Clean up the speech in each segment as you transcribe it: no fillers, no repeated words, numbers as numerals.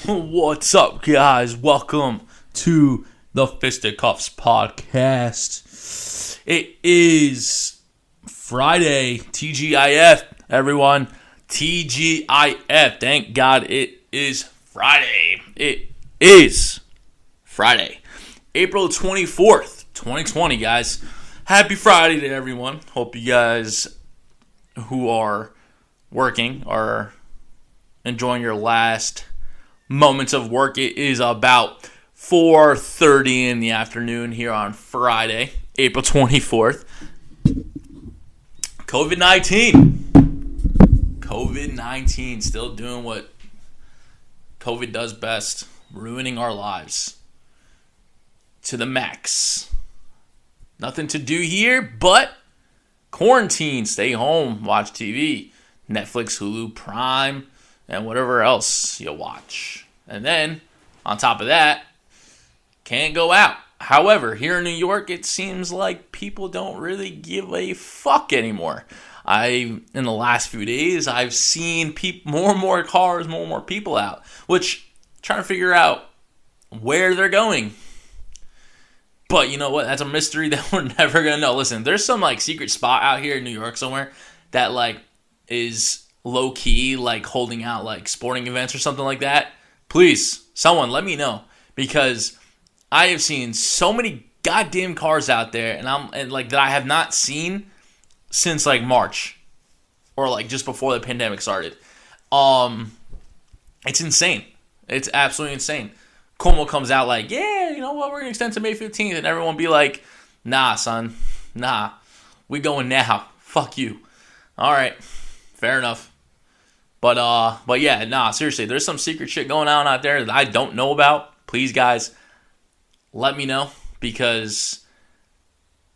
What's up, guys? Welcome to the Fisticuffs podcast. It is Friday, TGIF, everyone. TGIF. Thank God it is Friday. It is Friday, April 24th, 2020, guys. Happy Friday to everyone. Hope you guys who are working are enjoying your last moments of work. It is about 4:30 in the afternoon here on Friday, April 24th. COVID-19 still doing what COVID does best, ruining our lives to the max. Nothing to do here but quarantine, stay home, watch TV, Netflix, Hulu, Prime, and whatever else you watch. And then, on top of that, can't go out. However, here in New York, it seems like people don't really give a fuck anymore. In the last few days, I've seen more and more cars, more and more people out, which I'm trying to figure out where they're going. But you know what? That's a mystery that we're never going to know. Listen, there's some secret spot out here in New York somewhere that is low key, holding out sporting events or something like that. Please, someone let me know, because I have seen so many goddamn cars out there, and that I have not seen since March or just before the pandemic started. It's insane. It's absolutely insane. Cuomo comes out yeah, you know what, we're gonna extend to May 15th, and everyone be like, nah, son, nah, we going now. Fuck you. All right, fair enough. But yeah, nah, seriously, there's some secret shit going on out there that I don't know about. Please, guys, let me know, because,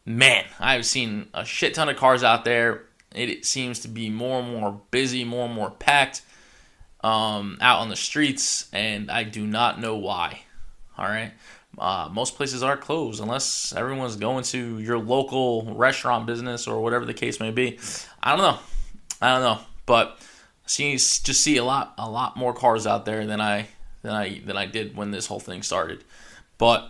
man, I've seen a shit ton of cars out there. It seems to be more and more busy, more and more packed out on the streets, and I do not know why. All right? Most places are closed unless everyone's going to your local restaurant business or whatever the case may be. I don't know. But see a lot more cars out there than I did when this whole thing started. But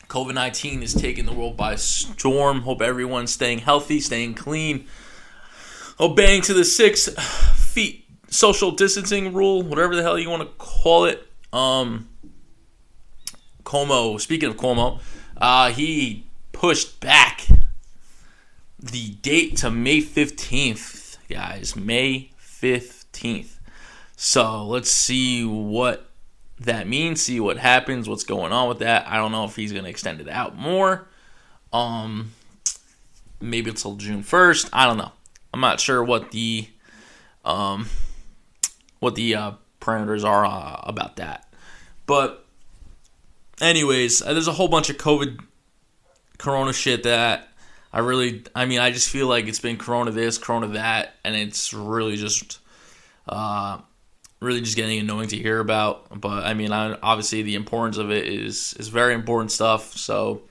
COVID-19 is taking the world by storm. Hope everyone's staying healthy, staying clean, obeying to the 6 feet social distancing rule, whatever the hell you want to call it. Speaking of Cuomo, he pushed back the date to May 15th, guys. May 15th. So let's see what that means, see what happens, what's going on with that. I don't know if he's going to extend it out more. Maybe until June 1st. I don't know. I'm not sure what the parameters are about that. But anyways, there's a whole bunch of corona shit that I just feel like it's been corona this, corona that, and it's really just getting annoying to hear about. But obviously the importance of it is very important stuff. So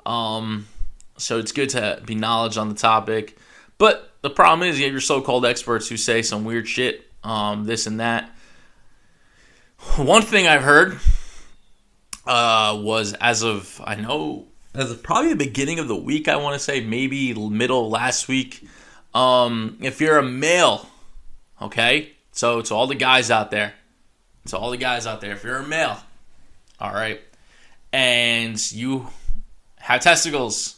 it's good to be knowledge on the topic. But the problem is you have your so-called experts who say some weird shit, this and that. One thing I've heard was as of probably the beginning of the week, I want to say, maybe middle of last week, if you're a male, okay? So to all the guys out there, if you're a male, all right, and you have testicles,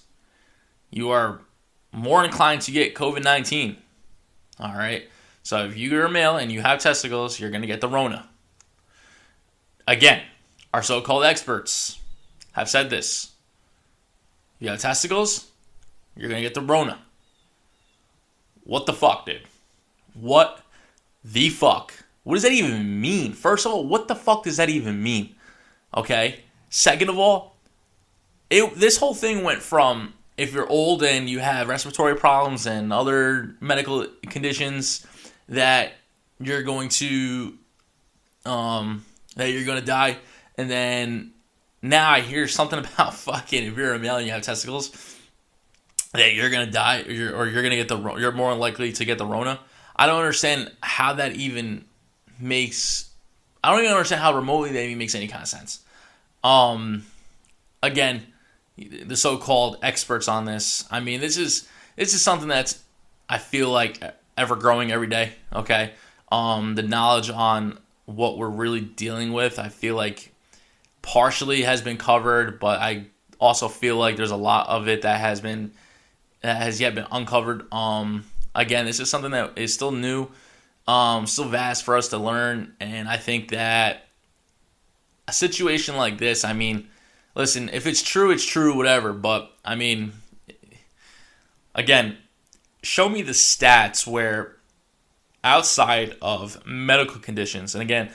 you are more inclined to get COVID-19, all right? So if you're a male and you have testicles, you're going to get the rona. Again, our so-called experts have said this. If you have testicles, you're going to get the rona. What the fuck, dude? What the fuck? What does that even mean? First of all, what the fuck does that even mean? Okay? Second of all, this whole thing went from, if you're old and you have respiratory problems and other medical conditions, that you're going to die, and then now I hear something about fucking, if you're a male and you have testicles, that you're gonna die, or you're gonna get you're more likely to get the rona. I don't understand how that even makes I don't even understand how remotely that even makes any kind of sense. Again, the so-called experts on this. I mean, this is something that's, I feel like, ever growing every day. Okay, the knowledge on what we're really dealing with, I feel like partially has been covered, but I also feel like there's a lot of it that has yet been uncovered. Again, this is something that is still new, still vast for us to learn, and I think that a situation like this, I mean, listen, if it's true, whatever, but I mean, again, show me the stats where outside of medical conditions, and again,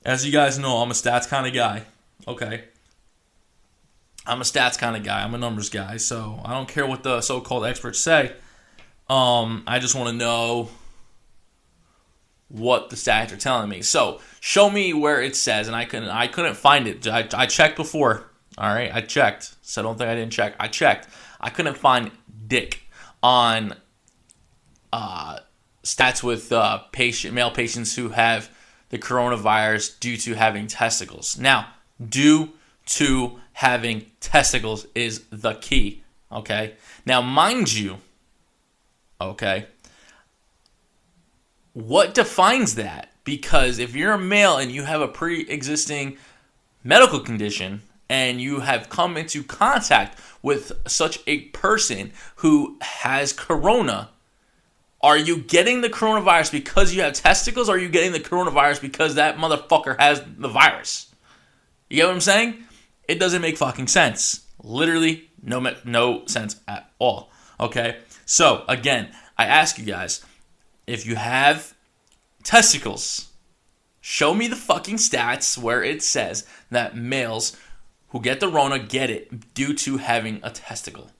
as you guys know, I'm a stats kind of guy, okay? I'm a stats kind of guy. I'm a numbers guy, so I don't care what the so-called experts say. I just want to know what the stats are telling me. So show me where it says, and I couldn't find it. I checked before. All right, I checked. So don't think I didn't check. I checked. I couldn't find dick on stats with male patients who have the coronavirus due to having testicles. Now, due to having testicles is the key. Okay. Now, mind you, okay, what defines that? Because if you're a male and you have a pre-existing medical condition and you have come into contact with such a person who has corona, are you getting the coronavirus because you have testicles, or are you getting the coronavirus because that motherfucker has the virus? You get what I'm saying? It doesn't make fucking sense. Literally, no sense at all. Okay? So, again, I ask you guys, if you have testicles, show me the fucking stats where it says that males who get the Rona get it due to having a testicle.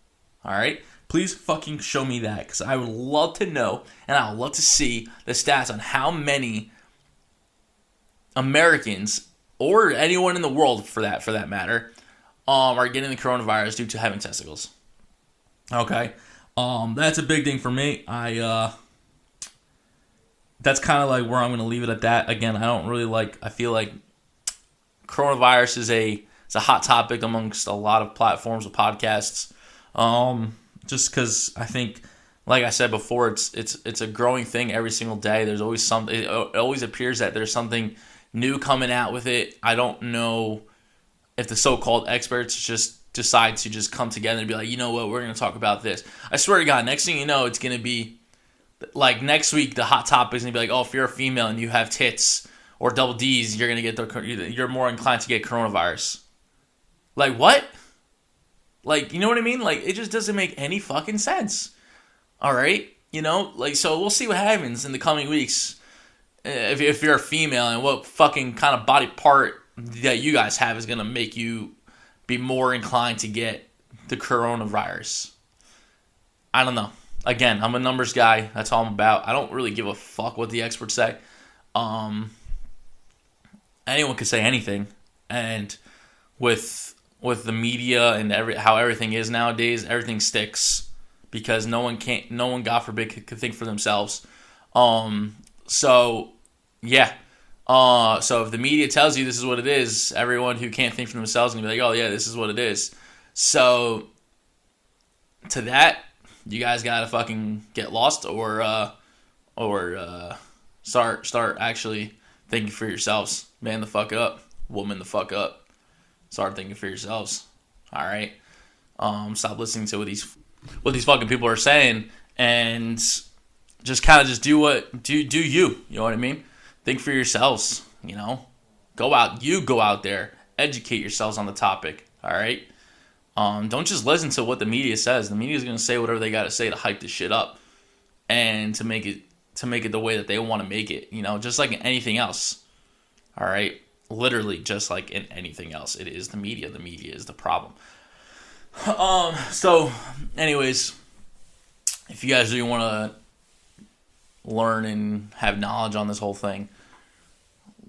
Alright? Please fucking show me that, because I would love to know, and I would love to see the stats on how many Americans, or anyone in the world for that matter, are getting the coronavirus due to having testicles. Okay? That's a big thing for me. That's kind of like where I'm going to leave it at that. Again, I feel like coronavirus is a hot topic amongst a lot of platforms of podcasts. Just because I think, like I said before, it's a growing thing every single day. There's always something. It always appears that there's something new coming out with it. I don't know if the so-called experts just decide to just come together and be like, you know what, we're going to talk about this. I swear to God, next thing you know, it's going to be like next week. The hot topic is going to be like, oh, if you're a female and you have tits or double D's, you're going to get you're more inclined to get coronavirus. Like what? Like, you know what I mean? Like, it just doesn't make any fucking sense. All right? You know? Like, so we'll see what happens in the coming weeks. If you're a female, and what fucking kind of body part that you guys have is going to make you be more inclined to get the coronavirus. I don't know. Again, I'm a numbers guy. That's all I'm about. I don't really give a fuck what the experts say. Anyone could say anything. And with the media and how everything is nowadays, everything sticks because no one, God forbid, could think for themselves. So yeah. So if the media tells you this is what it is, everyone who can't think for themselves is gonna be like, oh yeah, this is what it is. So to that, you guys gotta fucking get lost or start actually thinking for yourselves. Man the fuck up. Woman the fuck up. Start thinking for yourselves. All right. Stop listening to what these fucking people are saying, and just kind of just do you. You know what I mean? Think for yourselves. You know, go out there, educate yourselves on the topic. All right. Don't just listen to what the media says. The media is gonna say whatever they gotta say to hype this shit up, and to make it the way that they want to make it. You know, just like anything else. All right. Literally, just like in anything else, it is the media. The media is the problem. So, anyways, if you guys really want to learn and have knowledge on this whole thing,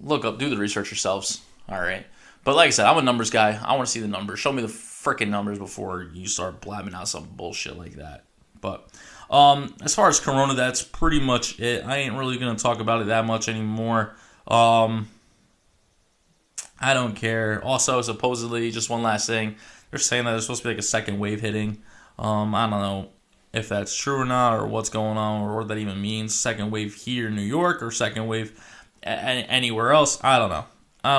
do the research yourselves. All right. But like I said, I'm a numbers guy. I want to see the numbers. Show me the freaking numbers before you start blabbing out some bullshit like that. But as far as Corona, that's pretty much it. I ain't really going to talk about it that much anymore. I don't care. Also, supposedly, just one last thing, they're saying that there's supposed to be like a second wave hitting. I don't know if that's true or not, or what's going on, or what that even means. Second wave here in New York, or second wave anywhere else. I don't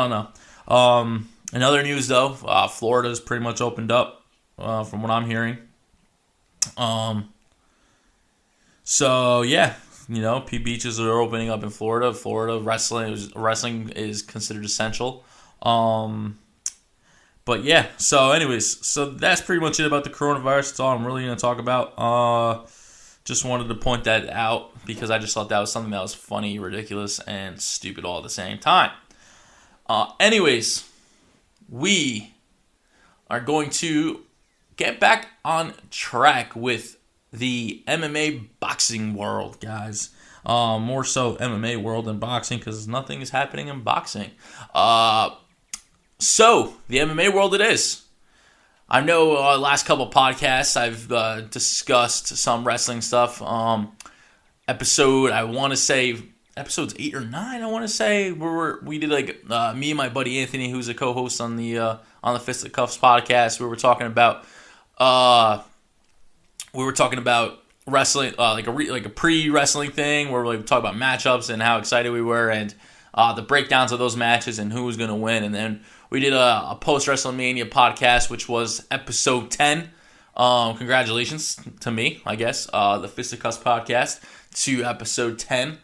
know. In other news, though, Florida's pretty much opened up, from what I'm hearing. So yeah, P beaches are opening up in Florida. Florida wrestling is considered essential. But yeah, so anyways, so that's pretty much it about the coronavirus. That's all I'm really going to talk about. Just wanted to point that out because I just thought that was something that was funny, ridiculous, and stupid all at the same time. Anyways, we are going to get back on track with the MMA boxing world, guys. More so MMA world than boxing because nothing is happening in boxing. So, the MMA world it is. I know last couple podcasts I've discussed some wrestling stuff. Episodes 8 or 9, I want to say, where we did me and my buddy Anthony, who's a co-host on the Fisticuffs podcast. We were talking about wrestling, like a pre-wrestling thing where we talk about matchups and how excited we were and the breakdowns of those matches and who was going to win. And then we did a post-WrestleMania podcast, which was episode 10. Congratulations to me, I guess, the Fisticuffs podcast, to episode 10.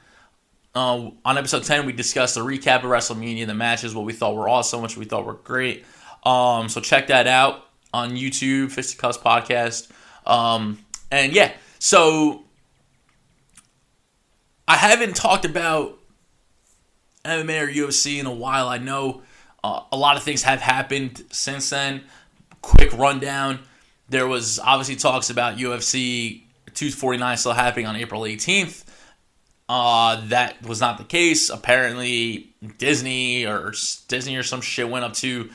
On episode 10, we discussed a recap of WrestleMania, the matches, what we thought were awesome, which we thought were great. So check that out on YouTube, Fisticuffs podcast. And yeah, so I haven't talked about MMA or UFC in a while. I know a lot of things have happened since then. Quick rundown. There was obviously talks about UFC 249 still happening on April 18th. That was not the case. Apparently, Disney or some shit went to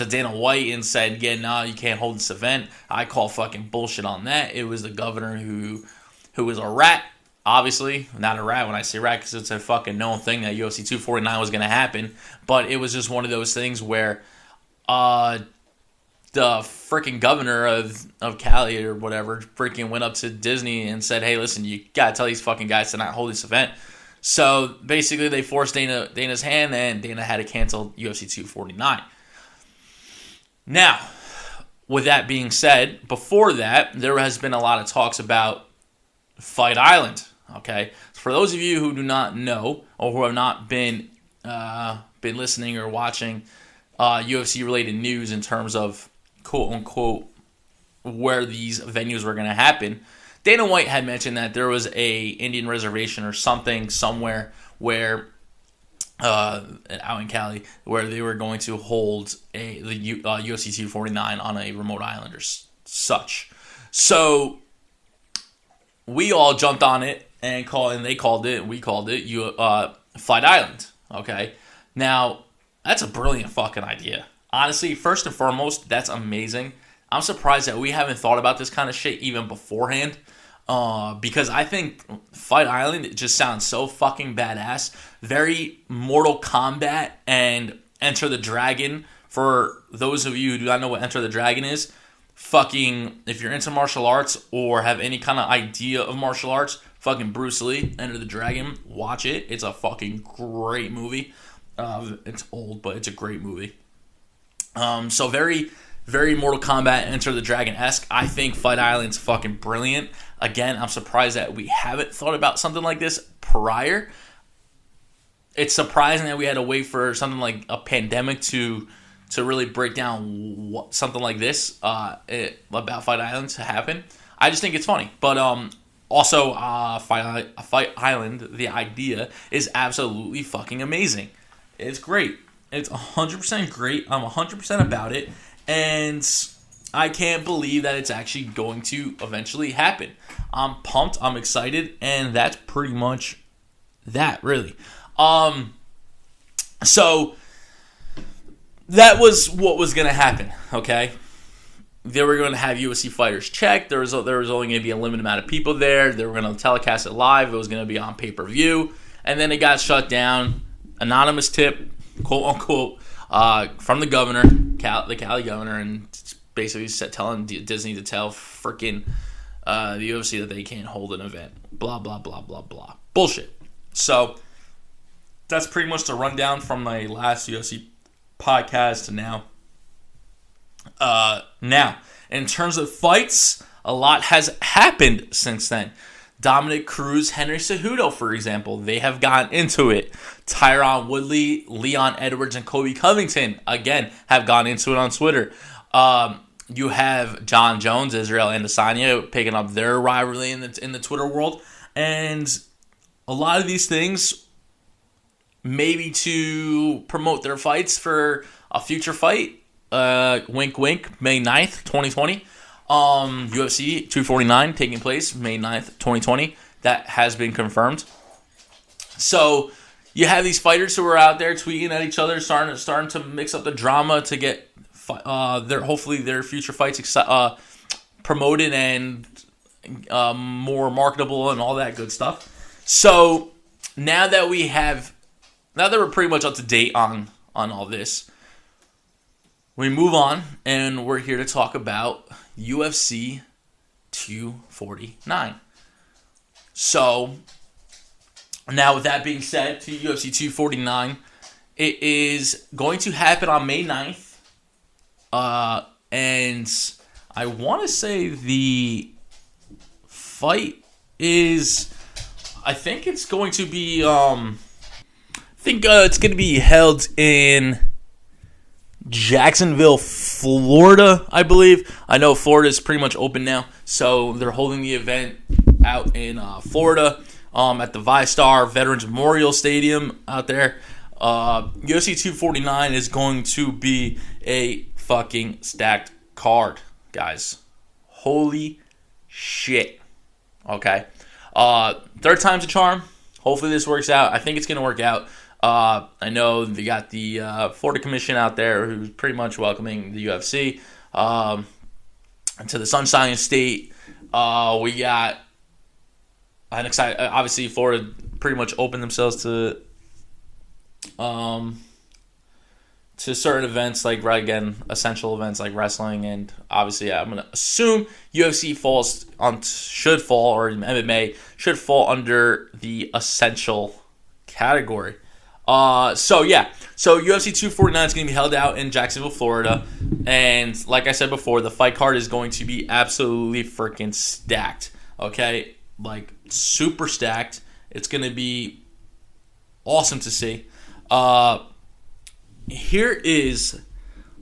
Dana White and said, yeah, no, you can't hold this event. I call fucking bullshit on that. It was the governor who was a rat. Obviously, not a rat when I say rat because it's a fucking known thing that UFC 249 was going to happen. But it was just one of those things where the freaking governor of Cali or whatever freaking went up to Disney and said, hey, listen, you got to tell these fucking guys to not hold this event. So basically they forced Dana's hand and Dana had to cancel UFC 249. Now, with that being said, before that, there has been a lot of talks about Fight Island. Okay, for those of you who do not know or who have not been listening or watching UFC related news in terms of quote unquote where these venues were going to happen, Dana White had mentioned that there was a Indian reservation or something somewhere where out in Cali where they were going to hold the UFC 249 on a remote island or such. So we all jumped on it and we called it Fight Island. Okay, now that's a brilliant fucking idea. Honestly, first and foremost, that's amazing. I'm surprised that we haven't thought about this kind of shit even beforehand. Because I think Fight Island, it just sounds so fucking badass. Very Mortal Kombat and Enter the Dragon. For those of you who do not know what Enter the Dragon is, fucking, if you're into martial arts or have any kind of idea of martial arts, fucking Bruce Lee, Enter the Dragon, watch it. It's a fucking great movie. It's old, but it's a great movie. So very, very Mortal Kombat, Enter the Dragon-esque. I think Fight Island's fucking brilliant. Again, I'm surprised that we haven't thought about something like this prior. It's surprising that we had to wait for something like a pandemic to really break down something like this about Fight Island to happen. I just think it's funny. But also, Fight Island, the idea is absolutely fucking amazing. It's great. It's 100% great. I'm 100% about it. And I can't believe that it's actually going to eventually happen. I'm pumped. I'm excited. And that's pretty much that, really. So that was what was going to happen, okay? They were going to have UFC fighters check. There was only going to be a limited amount of people there. They were going to telecast it live. It was going to be on pay-per-view. And then it got shut down. Anonymous tip, quote-unquote. from the governor, the Cali governor, and basically telling Disney to tell freaking the UFC that they can't hold an event. Blah, blah, blah, blah, blah. Bullshit. So that's pretty much the rundown from my last UFC podcast to now. Now, in terms of fights, a lot has happened since then. Dominic Cruz, Henry Cejudo, for example, they have gotten into it. Tyron Woodley, Leon Edwards, and Kobe Covington, again, have gone into it on Twitter. You have John Jones, Israel Adesanya picking up their rivalry in the Twitter world. And a lot of these things, maybe to promote their fights for a future fight. Wink, wink, May 9th, 2020. UFC 249 taking place May 9th, 2020. That has been confirmed. So you have these fighters who are out there tweeting at each other, starting to mix up the drama to get hopefully their future fights promoted and more marketable and all that good stuff. So now that we're pretty much up to date on all this, we move on, and we're here to talk about UFC 249. So, now with that being said, to UFC 249, it is going to happen on May 9th. And I want to say the fight is, I think it's going to be, it's going to be held in Jacksonville, Florida, I believe. I know Florida is pretty much open now, so they're holding the event out in Florida at the ViStar Veterans Memorial Stadium out there. UFC 249 is going to be a fucking stacked card, guys. Holy shit. Okay. Third time's a charm. Hopefully this works out. I think it's going to work out. I know they got the Florida Commission out there who's pretty much welcoming the UFC to the Sunshine State. We got an excited. Obviously, Florida pretty much opened themselves to certain events like essential events like wrestling, and obviously, I'm gonna assume UFC should fall, or MMA should fall under the essential category. So UFC 249 is going to be held out in Jacksonville, Florida, and like I said before, the fight card is going to be absolutely freaking stacked, okay? Like, super stacked. It's going to be awesome to see. Here is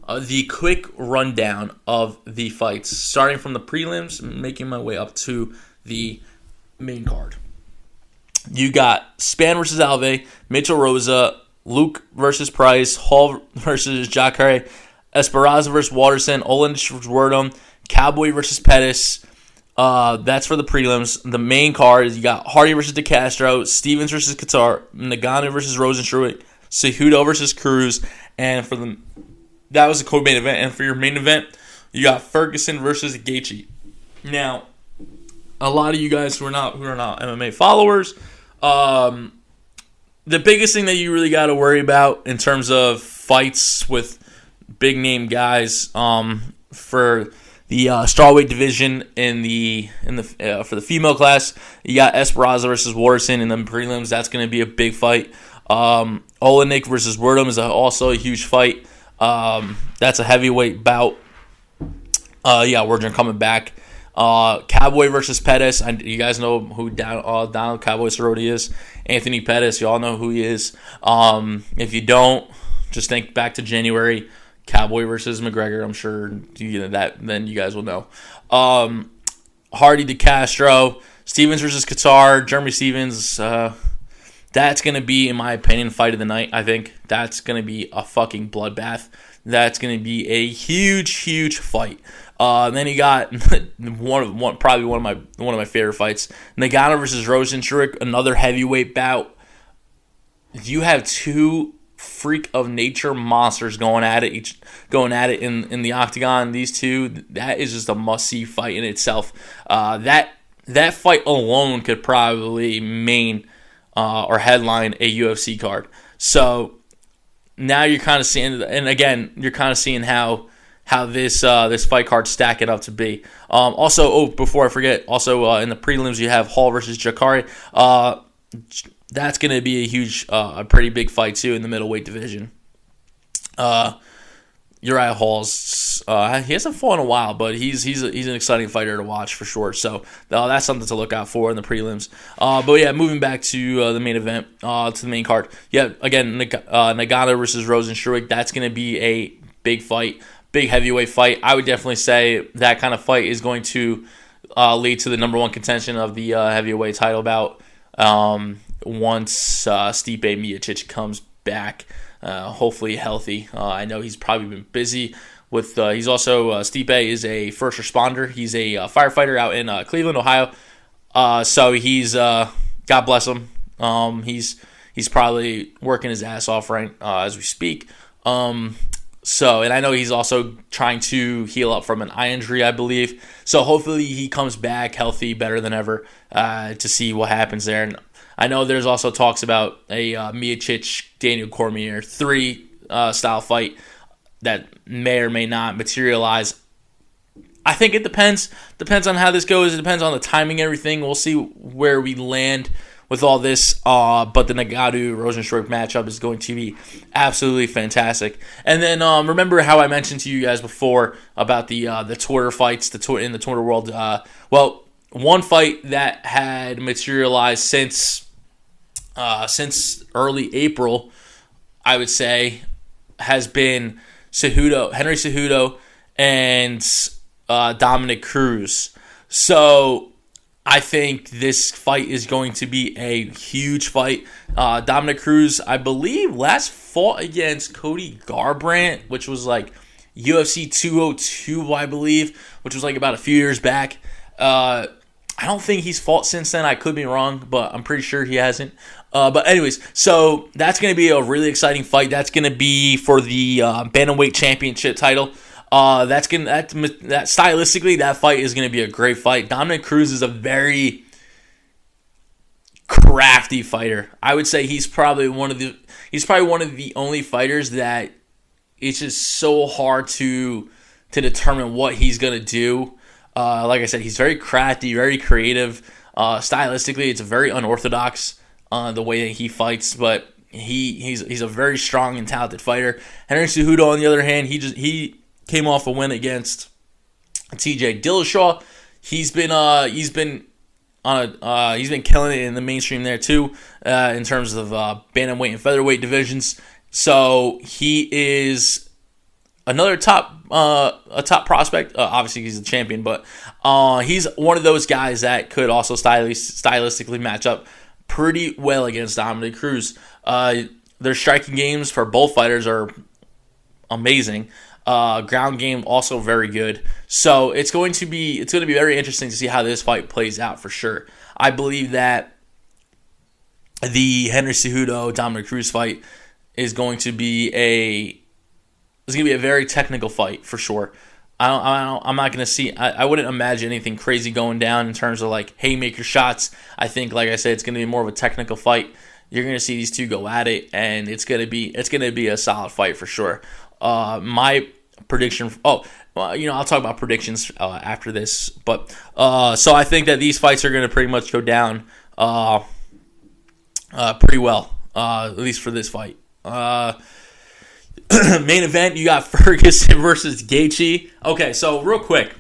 the quick rundown of the fights, starting from the prelims, making my way up to the main card. You got Span versus Alve, Mitchell Rosa, Luke versus Price, Hall versus Jacare, Esperanza versus Watterson, Olenich versus Werdum, Cowboy versus Pettis. That's for the prelims. The main card is you got Hardy versus DeCastro, Stevens versus Qatar, Nagano versus Rosenstruik, Cejudo versus Cruz, and that was the co-main event. And for your main event, you got Ferguson versus Gaethje. Now, a lot of you guys who are not MMA followers, the biggest thing that you really got to worry about in terms of fights with big name guys for the strawweight division for the female class, you got Esperanza versus Watterson in the prelims. That's going to be a big fight. Olenich versus Werdum is also a huge fight. That's a heavyweight bout. Werdum coming back. Cowboy versus Pettis. You guys know who Donald Cowboy Cerrone is. Anthony Pettis. You all know who he is. If you don't, just think back to January. Cowboy versus McGregor. I'm sure then you guys will know. Hardy DeCastro. Stevens versus Qatar. Jeremy Stevens. That's going to be, in my opinion, fight of the night. I think that's going to be a fucking bloodbath. That's going to be a huge, huge fight. Then you got probably one of my favorite fights, Nagano versus Rosenstruik, another heavyweight bout. You have two freak of nature monsters going at it in the octagon. These two, that is just a must see fight in itself. That fight alone could probably main or headline a UFC card. So now you're kind of seeing, and again, you're kind of seeing how this fight card stacking up to be. Also, before I forget, also in the prelims you have Hall versus Jakari. That's going to be a pretty big fight too in the middleweight division. Uriah Hall's he hasn't fought in a while, but he's an exciting fighter to watch for sure. So that's something to look out for in the prelims. But yeah, moving back to the main event, to the main card. Yeah, again, Nagano versus Rozenstruik. That's going to be a big fight, big heavyweight fight. I would definitely say that kind of fight is going to lead to the number one contention of the heavyweight title bout once Stipe Miocic comes back. Hopefully healthy. I know he's probably been busy with. He's also Stipe is a first responder. He's a firefighter out in Cleveland, Ohio. So he's God bless him. He's probably working his ass off right as we speak. So, and I know he's also trying to heal up from an eye injury, I believe. So hopefully he comes back healthy, better than ever, to see what happens there. And I know there's also talks about a Miocic-Daniel Cormier 3 style fight that may or may not materialize. I think it depends. Depends on how this goes. It depends on the timing and everything. We'll see where we land with all this. But the Nagano-Rozenstruik matchup is going to be absolutely fantastic. And then remember how I mentioned to you guys before about the Twitter fights in the Twitter world. Well, one fight that had materialized since early April, I would say, has been Henry Cejudo and Dominic Cruz. So I think this fight is going to be a huge fight. Dominic Cruz, I believe, last fought against Cody Garbrandt, which was like UFC 202, I believe, which was like about a few years back. I don't think he's fought since then. I could be wrong, but I'm pretty sure he hasn't. But anyways, so that's going to be a really exciting fight. That's going to be for the bantamweight championship title. Stylistically, that fight is going to be a great fight. Dominic Cruz is a very crafty fighter. I would say he's probably one of the only fighters that it's just so hard to determine what he's going to do. Like I said, he's very crafty, very creative. Stylistically, it's very unorthodox the way that he fights, but he's a very strong and talented fighter. Henry Cejudo, on the other hand, he came off a win against T.J. Dillashaw. He's been killing it in the mainstream there too, in terms of bantamweight and featherweight divisions. So he is another top prospect. Obviously, he's a champion, but he's one of those guys that could also stylistically match up pretty well against Dominic Cruz. Their striking games for both fighters are amazing. Ground game also very good. So it's going to be very interesting to see how this fight plays out for sure. I believe that the Henry Cejudo Dominic Cruz fight is going to be a very technical fight for sure. I'm not going to see. I wouldn't imagine anything crazy going down in terms of like haymaker shots. I think, like I said, it's going to be more of a technical fight. You're going to see these two go at it, and it's going to be a solid fight for sure. My prediction. I'll talk about predictions after this. But so I think that these fights are going to pretty much go down pretty well, at least for this fight. Main event, you got Ferguson versus Gaethje. Okay, so real quick,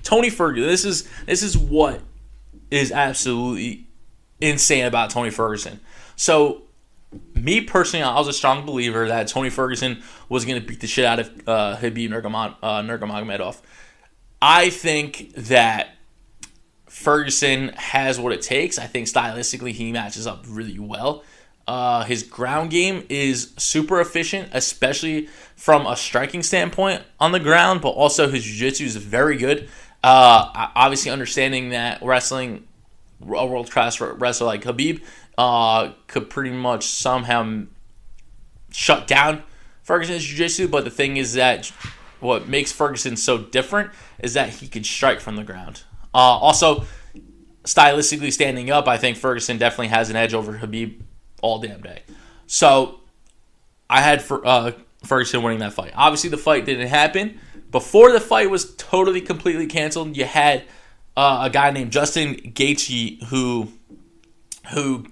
Tony Ferguson. This is what is absolutely insane about Tony Ferguson. So, me personally, I was a strong believer that Tony Ferguson was going to beat the shit out of Khabib Nurmagomedov. I think that Ferguson has what it takes. I think stylistically he matches up really well. His ground game is super efficient, especially from a striking standpoint on the ground, but also his jiu-jitsu is very good. Obviously, understanding that wrestling, a world-class wrestler like Khabib could pretty much somehow shut down Ferguson's jiu-jitsu, but the thing is that what makes Ferguson so different is that he can strike from the ground. Also, stylistically standing up, I think Ferguson definitely has an edge over Khabib all damn day. So I had Ferguson winning that fight. Obviously, the fight didn't happen. Before the fight was totally, completely canceled, you had a guy named Justin Gaethje who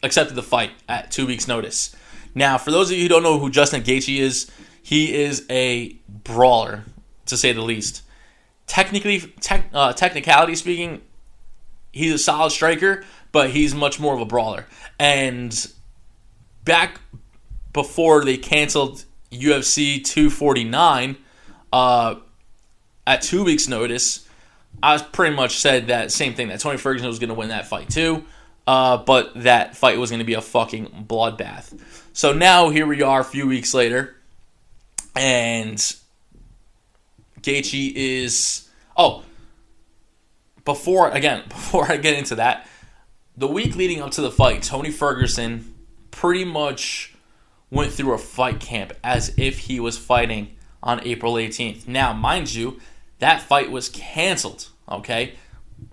accepted the fight at 2 weeks' notice. Now, for those of you who don't know who Justin Gaethje is, he is a brawler, to say the least. Technicality speaking, he's a solid striker, but he's much more of a brawler. And back before they canceled UFC 249 at 2 weeks' notice, I pretty much said that same thing, that Tony Ferguson was going to win that fight too, but that fight was going to be a fucking bloodbath. So now here we are a few weeks later, and Gaethje is... Oh, before I get into that, the week leading up to the fight, Tony Ferguson pretty much went through a fight camp as if he was fighting on April 18th. Now, mind you, that fight was canceled, okay?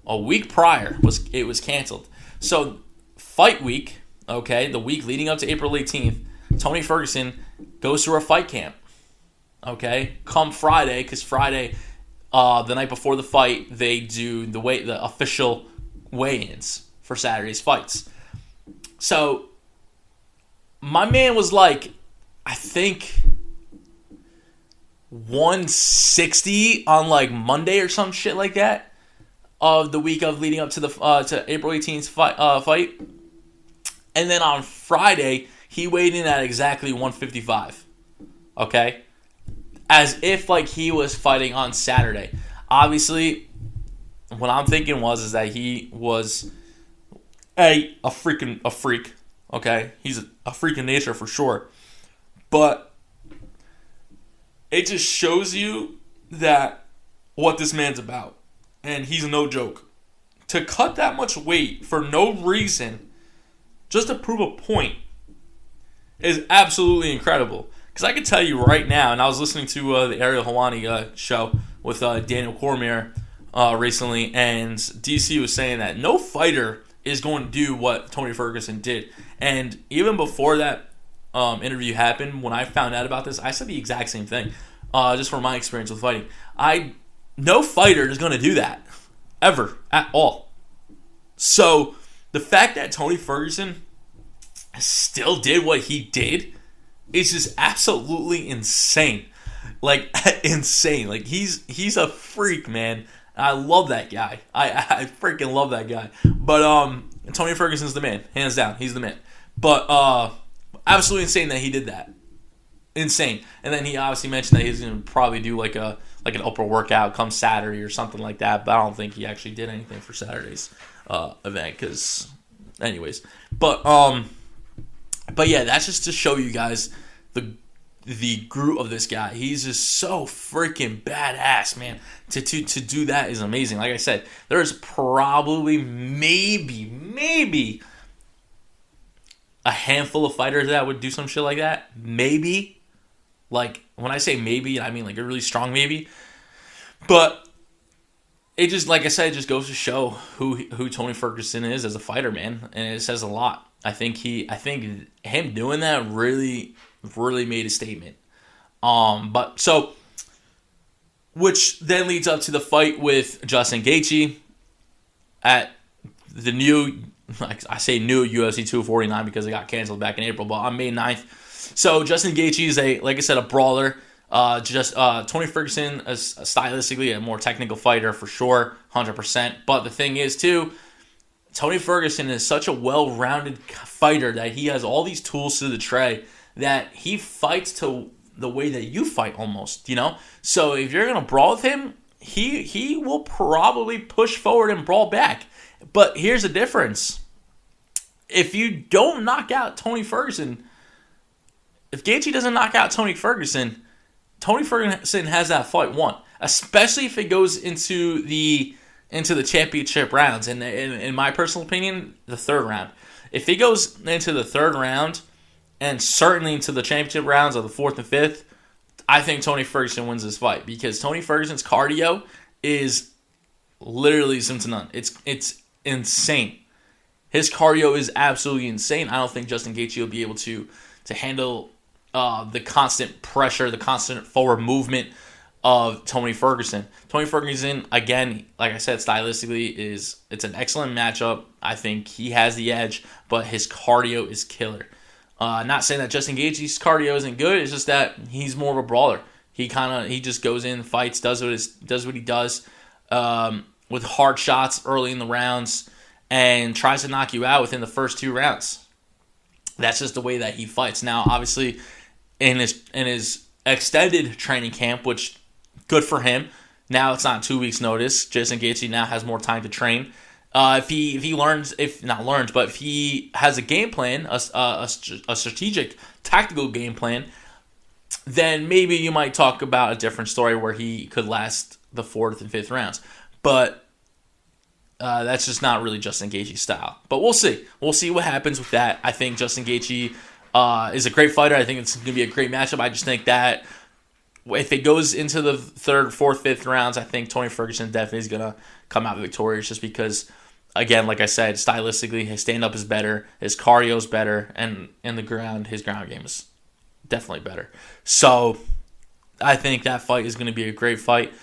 A week prior, it was canceled. So, fight week, okay, the week leading up to April 18th, Tony Ferguson goes through a fight camp, okay? Come Friday, because Friday, the night before the fight, they do the official weigh-ins for Saturday's fights. So, my man was like, I think 160 on like Monday or some shit like that of the week of leading up to the to April 18th fight. And then on Friday, he weighed in at exactly 155. Okay? As if like he was fighting on Saturday. Obviously, what I'm thinking is that he was a freak. Okay? He's a freak in nature for sure. But it just shows you that what this man's about. And he's no joke. To cut that much weight for no reason, just to prove a point, is absolutely incredible. Because I can tell you right now, and I was listening to the Ariel Helwani show with Daniel Cormier recently, and DC was saying that no fighter is going to do what Tony Ferguson did. And even before that interview happened, when I found out about this, I said the exact same thing. Just from my experience with fighting, no fighter is going to do that ever at all. So the fact that Tony Ferguson still did what he did is just absolutely insane. Like insane. Like he's a freak, man. I love that guy. I freaking love that guy. But Tony Ferguson's the man, hands down. He's the man. But absolutely insane that he did that. Insane. And then he obviously mentioned that he's going to probably do like an upper workout come Saturday or something like that. But I don't think he actually did anything for Saturday's event. Because, anyways, but yeah, that's just to show you guys the group of this guy. He's just so freaking badass, man. To do that is amazing. Like I said, there's probably maybe a handful of fighters that would do some shit like that. Maybe. Like, when I say maybe, I mean like a really strong maybe. But it just, like I said, it just goes to show who Tony Ferguson is as a fighter, man. And it says a lot. I think him doing that really made a statement. But so, which then leads up to the fight with Justin Gaethje at the new, like I say new UFC 249 because it got canceled back in April, but on May 9th. So Justin Gaethje is like I said, a brawler. Tony Ferguson is stylistically a more technical fighter for sure, 100%. But the thing is too, Tony Ferguson is such a well-rounded fighter that he has all these tools to the tray that he fights to the way that you fight almost, you know? So if you're going to brawl with him, he will probably push forward and brawl back. But here's the difference. If you don't knock out Tony Ferguson, if Gaethje doesn't knock out Tony Ferguson has that fight won. Especially if it goes into the championship rounds. And in my personal opinion, the third round. If he goes into the third round and certainly into the championship rounds of the fourth and fifth, I think Tony Ferguson wins this fight because Tony Ferguson's cardio is literally slim to none. It's insane. His cardio is absolutely insane. I don't think Justin Gaethje will be able to handle the constant pressure, the constant forward movement of Tony Ferguson. Tony Ferguson, again, like I said, stylistically it's an excellent matchup. I think he has the edge, but his cardio is killer. Not saying that Justin Gaethje's cardio isn't good. It's just that he's more of a brawler. He just goes in, fights, does what he does with hard shots early in the rounds, and tries to knock you out within the first 2 rounds. That's just the way that he fights. Now, obviously, in his extended training camp, which good for him. Now it's not 2 weeks' notice. Justin Gaethje now has more time to train. If he has a game plan, a strategic, tactical game plan, then maybe you might talk about a different story where he could last the 4th and 5th rounds. But that's just not really Justin Gaethje's style. But we'll see. We'll see what happens with that. I think Justin Gaethje is a great fighter. I think it's going to be a great matchup. I just think that if it goes into the 3rd, 4th, 5th rounds, I think Tony Ferguson definitely is going to come out victorious just because, again, like I said, stylistically, his stand-up is better, his cardio is better, and in the ground, his ground game is definitely better. So I think that fight is going to be a great fight.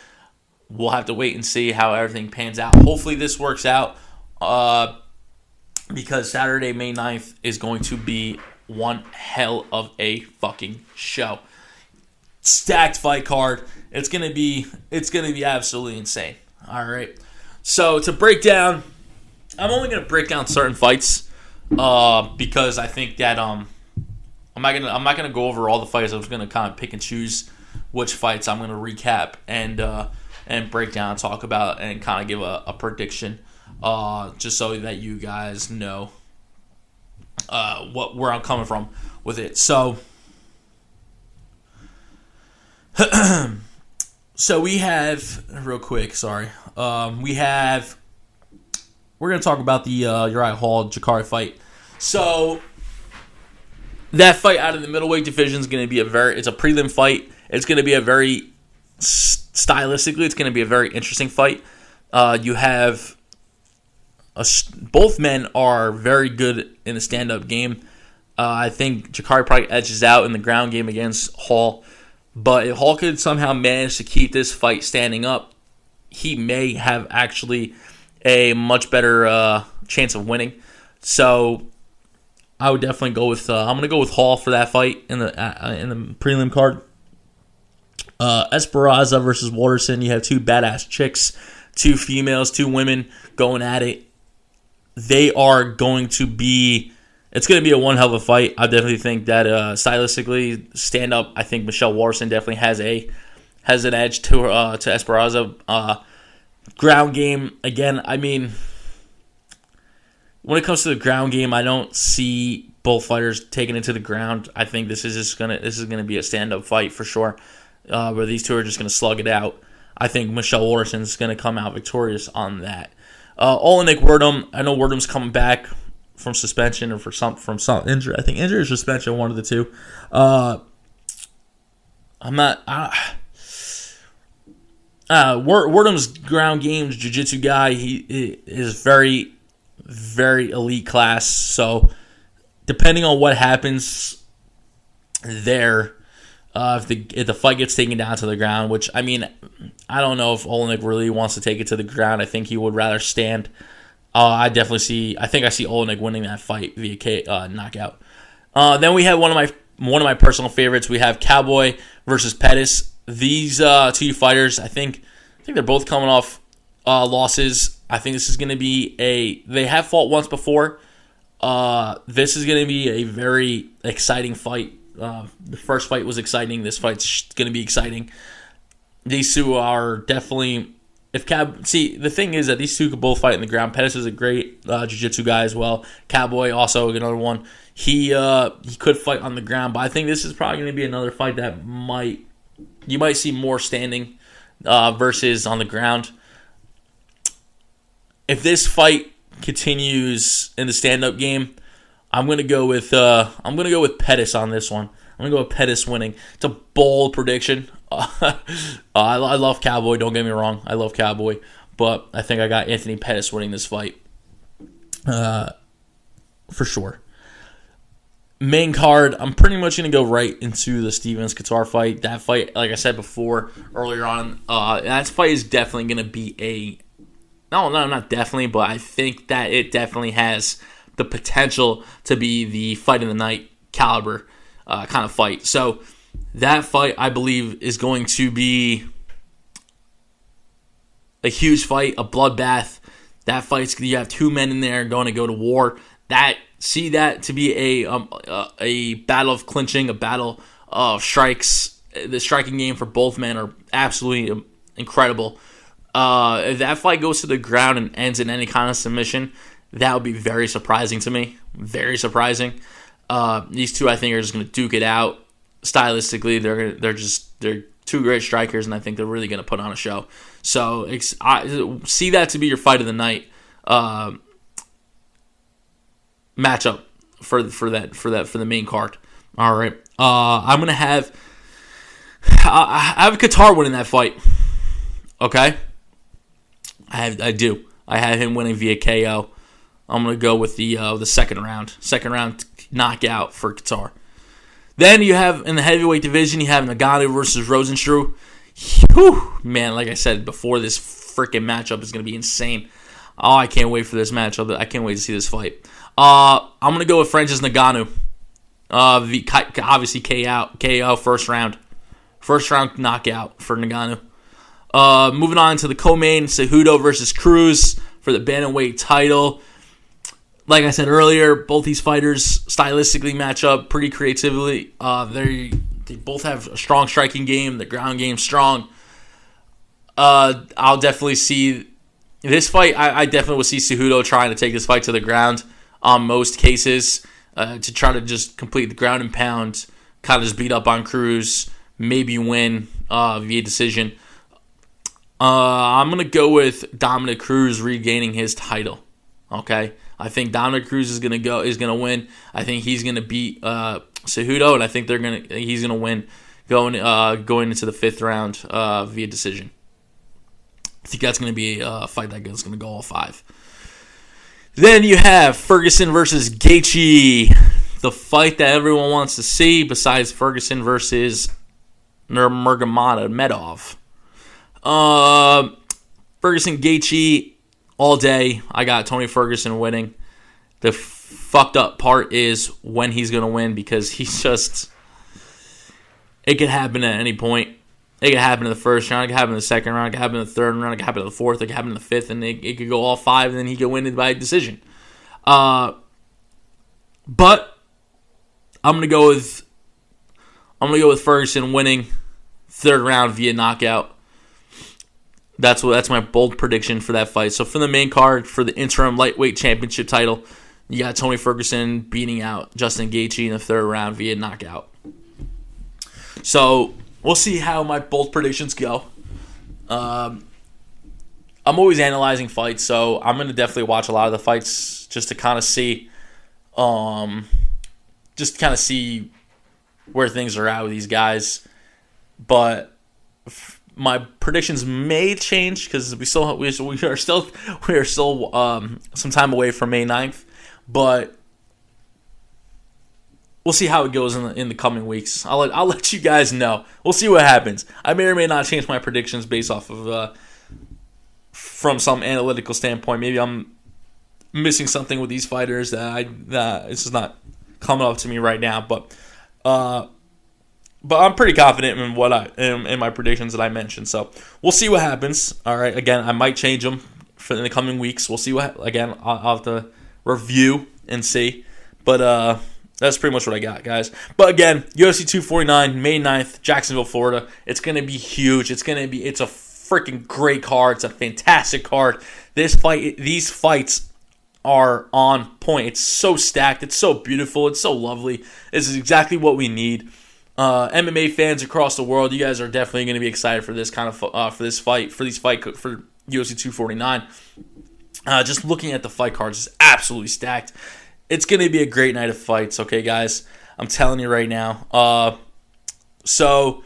We'll have to wait and see how everything pans out. Hopefully this works out because Saturday, May 9th is going to be one hell of a fucking show. Stacked fight card. It's gonna be absolutely insane. All right. So to break down, I'm only gonna break down certain fights because I think that I'm not gonna go over all the fights. I'm just gonna kind of pick and choose which fights I'm gonna recap and break down, talk about, and kind of give a prediction, just so that you guys know where I'm coming from with it. So. So we have, real quick, we're going to talk about the Uriah Hall-Jacare fight. So that fight out of the middleweight division is going to be it's a prelim fight. It's going to be stylistically, it's going to be a very interesting fight. You have, both men are very good in the stand-up game. I think Jacare probably edges out in the ground game against Hall. But if Hall could somehow manage to keep this fight standing up, he may have actually a much better chance of winning. So I would definitely go with. I'm going to go with Hall for that fight in the prelim card. Esperanza versus Waterson. You have 2 badass chicks, 2 females, 2 women going at it. They are going to be. It's going to be a one hell of a fight. I definitely think that stylistically, stand up. I think Michelle Waterson definitely has an edge to Esperanza. Ground game again. I mean, when it comes to the ground game, I don't see both fighters taking it to the ground. I think this is gonna be a stand up fight for sure, where these 2 are just gonna slug it out. I think Michelle Waterson is gonna come out victorious on that. Olenek Werdum. I know Werdum's coming back from suspension or from some injury. I think injury or suspension, one of the 2. Werdum's ground game, jiu-jitsu guy. He is very, very elite class. So depending on what happens there, if the fight gets taken down to the ground, which I mean, I don't know if Olenek really wants to take it to the ground. I think he would rather stand. I think I see Olenek winning that fight via knockout. Then we have one of my personal favorites. We have Cowboy versus Pettis. These 2 fighters, I think they're both coming off losses. I think this is going to be they have fought once before. This is going to be a very exciting fight. The first fight was exciting. This fight's going to be exciting. These 2 are definitely. The thing is that these 2 could both fight in the ground. Pettis is a great jiu-jitsu guy as well. Cowboy also another one. He could fight on the ground, but I think this is probably going to be another fight that you might see more standing versus on the ground. If this fight continues in the stand-up game, I'm going to go with Pettis on this one. I'm going to go with Pettis winning. It's a bold prediction. I love Cowboy, don't get me wrong. I love Cowboy. But I think I got Anthony Pettis winning this fight. For sure. Main card, I'm pretty much going to go right into the Stevens-Couture fight. That fight, like I said before, earlier on, that fight is definitely going to be no, not definitely, but I think that it definitely has the potential to be the fight of the night caliber kind of fight. So that fight, I believe, is going to be a huge fight, a bloodbath. That fight's, you have two men in there going to go to war. See that to be a battle of clinching, a battle of strikes. The striking game for both men are absolutely incredible. If that fight goes to the ground and ends in any kind of submission, that would be very surprising to me. Very surprising. These two, I think, are just going to duke it out. Stylistically, they're two great strikers, and I think they're really going to put on a show. So see that to be your fight of the night matchup for the main card. All right, I'm gonna have I have Couture winning that fight. Okay, I do. I have him winning via KO. I'm gonna go with the second round knockout for Couture. Then you have in the heavyweight division, you have Ngannou versus Rosenstruck. Whew, man, like I said before, this freaking matchup is gonna be insane. Oh, I can't wait for this matchup. I can't wait to see this fight. I'm going to go with Francis Ngannou. Obviously, KO first round. First round knockout for Ngannou. Moving on to the co-main, Cejudo versus Cruz for the bantamweight title. Like I said earlier, both these fighters stylistically match up pretty creatively. They both have a strong striking game. The ground game strong. I'll definitely see this fight. I definitely will see Cejudo trying to take this fight to the ground on most cases to try to just complete the ground and pound, kind of just beat up on Cruz, maybe win via decision. I'm going to go with Dominic Cruz regaining his title. Okay, I think Dominic Cruz is going to win. I think he's going to beat Cejudo, and I think he's going to win going into the fifth round via decision. I think that's going to be a fight that's going to go all five. Then you have Ferguson versus Gaethje, the fight that everyone wants to see besides Ferguson versus Nurmagomedov. Ferguson Gaethje all day. I got Tony Ferguson winning. The fucked up part is when he's going to win, because it could happen at any point. It could happen in the first round, it could happen in the second round, it could happen in the third round, it could happen in the fourth, it could happen in the fifth, and it could go all five, and then he could win it by decision. But I'm gonna go with Ferguson winning third round via knockout. That's my bold prediction for that fight. So for the main card, for the interim lightweight championship title, you got Tony Ferguson beating out Justin Gaethje in the third round via knockout. So we'll see how my bold predictions go. I'm always analyzing fights, so I'm going to definitely watch a lot of the fights just to kind of see, where things are at with these guys. But my predictions may change because we are still some time away from May 9th, but we'll see how it goes in the coming weeks. I'll let you guys know. We'll see what happens. I may or may not change my predictions based off of from some analytical standpoint. Maybe I'm missing something with these fighters that it's just not coming up to me right now. But I'm pretty confident in my predictions that I mentioned. So we'll see what happens. All right. Again, I might change them in the coming weeks. We'll see I'll have to review and see. But that's pretty much what I got, guys. But again, UFC 249, May 9th, Jacksonville, Florida. It's going to be huge. It's a freaking great card. It's a fantastic card. These fights are on point. It's so stacked. It's so beautiful. It's so lovely. This is exactly what we need. MMA fans across the world, you guys are definitely going to be excited for this kind of for UFC 249. Just looking at the fight cards is absolutely stacked. It's going to be a great night of fights, okay, guys? I'm telling you right now. So,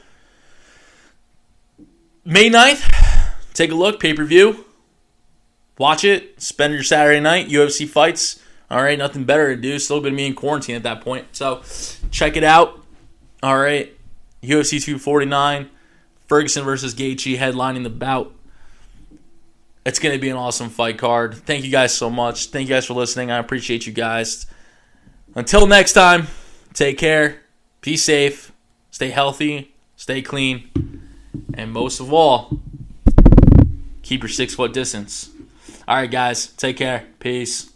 May 9th, take a look, pay-per-view. Watch it. Spend your Saturday night, UFC fights. All right, nothing better to do. Still going to be in quarantine at that point. So check it out. All right, UFC 249, Ferguson versus Gaethje headlining the bout. It's going to be an awesome fight card. Thank you guys so much. Thank you guys for listening. I appreciate you guys. Until next time, take care. Be safe. Stay healthy. Stay clean. And most of all, keep your 6 foot distance. All right, guys. Take care. Peace.